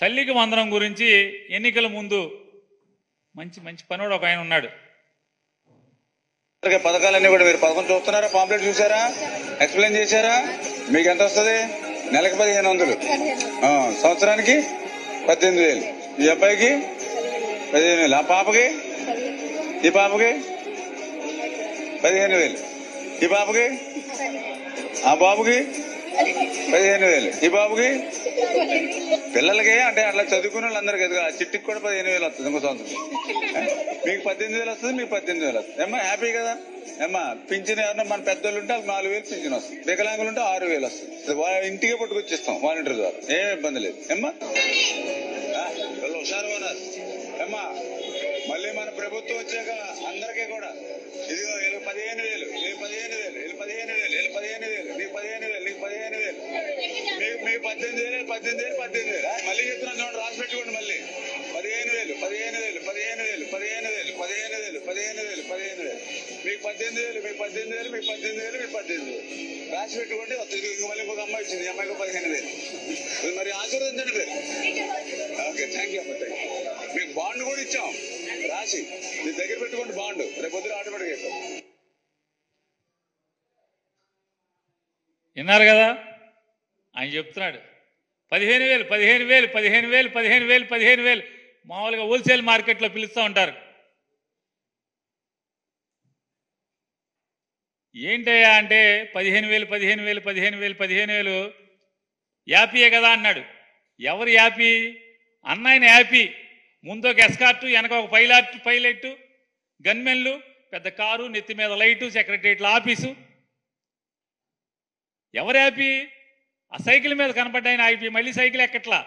తల్లికి వందనం గురించి ఎన్నికల ముందు మంచి మంచి పనివాడు ఒక ఆయన ఉన్నాడు. పథకాలన్నీ కూడా మీరు పథకం చూస్తున్నారా? పాంప్లెట్ చూసారా? ఎక్స్ప్లెయిన్ చేశారా? మీకు ఎంత వస్తుంది? నెలకి 1500, సంవత్సరానికి 18,000. ఈ అబ్బాయికి 15,000, ఆ పాపకి, ఈ పాపకి 15,000, ఈ పాపకి, ఆ బాబుకి 15,000, ఈ బాబుకి. పిల్లలకి అంటే అట్లా చదువుకునే వాళ్ళందరికీ ఎదుగు చిట్టికి కూడా 15,000 వస్తుంది ఇంకో సంవత్సరం. మీకు 18,000 వస్తుంది, మీకు 18,000 వస్తుంది. ఏమ్మా హ్యాపీ కదా? ఏమ్మా పింఛన్ ఎవరన్నా మన పెద్దోళ్ళు ఉంటే 4,000 పింఛన్ వస్తుంది. వికలాంగులు ఉంటే 6,000 వస్తుంది. ఇంటికే పట్టుకొచ్చిస్తాం వాలంటీర్ ద్వారా, ఏం ఇబ్బంది లేదు. ఏమ్మా హుషారు బోనస్. ఏమ్మా మళ్ళీ మన ప్రభుత్వం వచ్చాక అందరికీ కూడా ఇదిగో 15,000, 15,000, 15,000, 15,000, నీకు 15,000, నీకు 15,000, మీకు 18,000, 18,000, 18,000. మళ్ళీ చెప్తున్నాను చూడండి, రాసి పెట్టుకోండి. మళ్ళీ 15,000, 15,000, 15,000, 15,000, 15,000, 15,000, 15,000, మీకు 18,000, మీకు 18,000, మీకు 18,000, మీకు 18,000 రాసి పెట్టుకోండి. మళ్ళీ ఇంకొక అమ్మాయి వచ్చింది, ఈ అమ్మాయికి 15,000. మరి ఆశీర్వదించండి మీరు. ఓకే, థ్యాంక్ యూ అమ్మ. మీకు బాండ్ కూడా ఇచ్చాం రాసి, మీ దగ్గర పెట్టుకోండి బాండ్. రేపు పొద్దున ఆటోమేటిక్ అయిపోతుంది. విన్నారు కదా ఆయన చెప్తున్నాడు. 15,000, 15,000, 15,000, 15,000, 15,000 మామూలుగా హోల్సేల్ మార్కెట్లో పిలుస్తూ ఉంటారు. ఏంటయ్యా అంటే 15,000, 15,000, 15,000, 15,000 యాపీయే కదా అన్నాడు. ఎవరు యాపీ? అన్నాయన యాపీ. ముందు ఒక ఎస్కార్టు, వెనక ఒక పైలట్, గన్మెన్లు, పెద్ద కారు, నెత్తి మీద లైటు, సెక్రటరియట్ల ఆఫీసు. ఎవరు యాపీ? ఆ సైకిల్ మీద కనపడ్డాయన ఆపి మళ్ళీ సైకిల్ ఎక్కట్లా,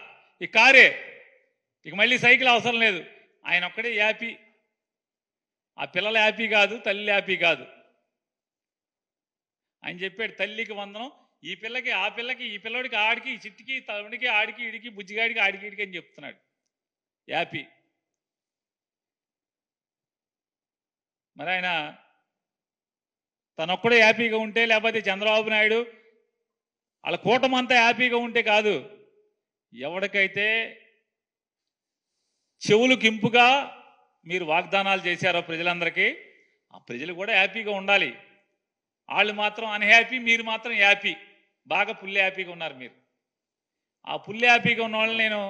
ఈ కారే, ఇక మళ్ళీ సైకిల్ అవసరం లేదు, ఆయన ఒక్కడే యాపీ. ఆ పిల్లల యాపీ కాదు, తల్లి యాపీ కాదు. ఆయన చెప్పాడు తల్లికి వందనం, ఈ పిల్లకి, ఆ పిల్లకి, ఈ పిల్లడికి, ఆడికి, ఈ చిట్టికి, తమ్ముడికి, ఆడికి, ఇడికి, బుజ్జిగాడికి, ఆడికి, ఇడికి అని చెప్తున్నాడు యాపీ. మరి ఆయన తనొక్కడే హ్యాపీగా ఉంటే, లేకపోతే చంద్రబాబు నాయుడు వాళ్ళ కూటమంతా హ్యాపీగా ఉంటే కాదు. ఎవరికైతే చెవులకు ఇంపుగా మీరు వాగ్దానాలు చేశారో ప్రజలందరికీ, ఆ ప్రజలు కూడా హ్యాపీగా ఉండాలి. వాళ్ళు మాత్రం అన్హ్యాపీ, మీరు మాత్రం హ్యాపీ, బాగా ఫుల్ హ్యాపీగా ఉన్నారు మీరు. ఆ ఫుల్ హ్యాపీగా ఉన్న వాళ్ళని నేను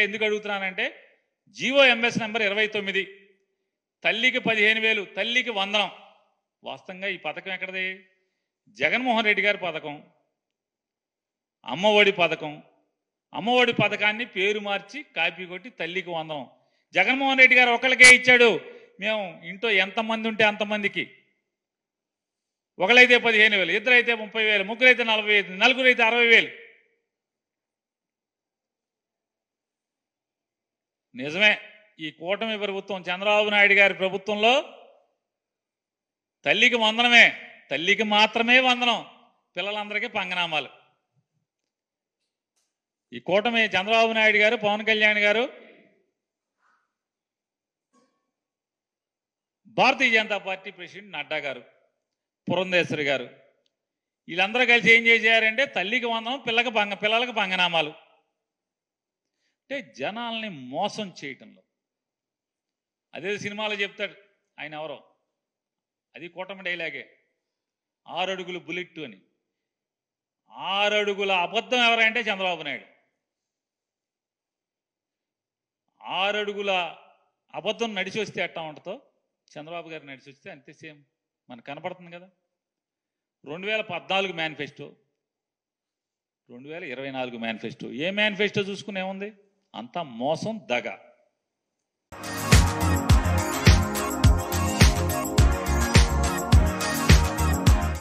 ఎందుకు అడుగుతున్నానంటే, GOMS నెంబర్ 29, తల్లికి 15,000, తల్లికి వందనం. వాస్తవంగా ఈ పథకం ఎక్కడది? జగన్మోహన్ రెడ్డి గారి పథకం, అమ్మఒడి పథకం. అమ్మఒడి పథకాన్ని పేరు మార్చి కాపీ కొట్టి తల్లికి వందనం. జగన్మోహన్ రెడ్డి గారు ఒకళ్ళకే ఇచ్చాడు. మేము ఇంట్లో ఎంతమంది ఉంటే అంతమందికి, ఒకళ్ళైతే 15,000, ఇద్దరైతే 30,000, ముగ్గురైతే 40,000, నలుగురైతే 60,000. నిజమే, ఈ కూటమి ప్రభుత్వం చంద్రబాబు నాయుడు గారి ప్రభుత్వంలో తల్లికి వందనమే, తల్లికి మాత్రమే వందనం, పిల్లలందరికీ పంగనామాలు. ఈ కూటమి చంద్రబాబు నాయుడు గారు, పవన్ కళ్యాణ్ గారు, భారతీయ జనతా పార్టీ ప్రెసిడెంట్ నడ్డా గారు, పురంధేశ్వరి గారు, వీళ్ళందరూ కలిసి ఏం చేశారంటే తల్లికి వందనం, పిల్లలకు పంగనామాలు. అంటే జనాల్ని మోసం చేయటంలో, అదే సినిమాలో చెప్తాడు ఆయన ఎవరో, అది కూటమి డైలాగే, 6 అడుగులు బుల్లెట్ అని. 6 అడుగుల అబద్ధం ఎవరంటే చంద్రబాబు నాయుడు. 6 అడుగుల అబద్ధం నడిచి వస్తే ఎట్టా ఉంటుందో, చంద్రబాబు గారు నడిచి వస్తే అంతే సేమ్ మనకు కనపడుతుంది కదా. 2014 మేనిఫెస్టో, 2024 మేనిఫెస్టో, ఏ మేనిఫెస్టో చూసుకుని ఏముంది? అంతా మోసం, దగ.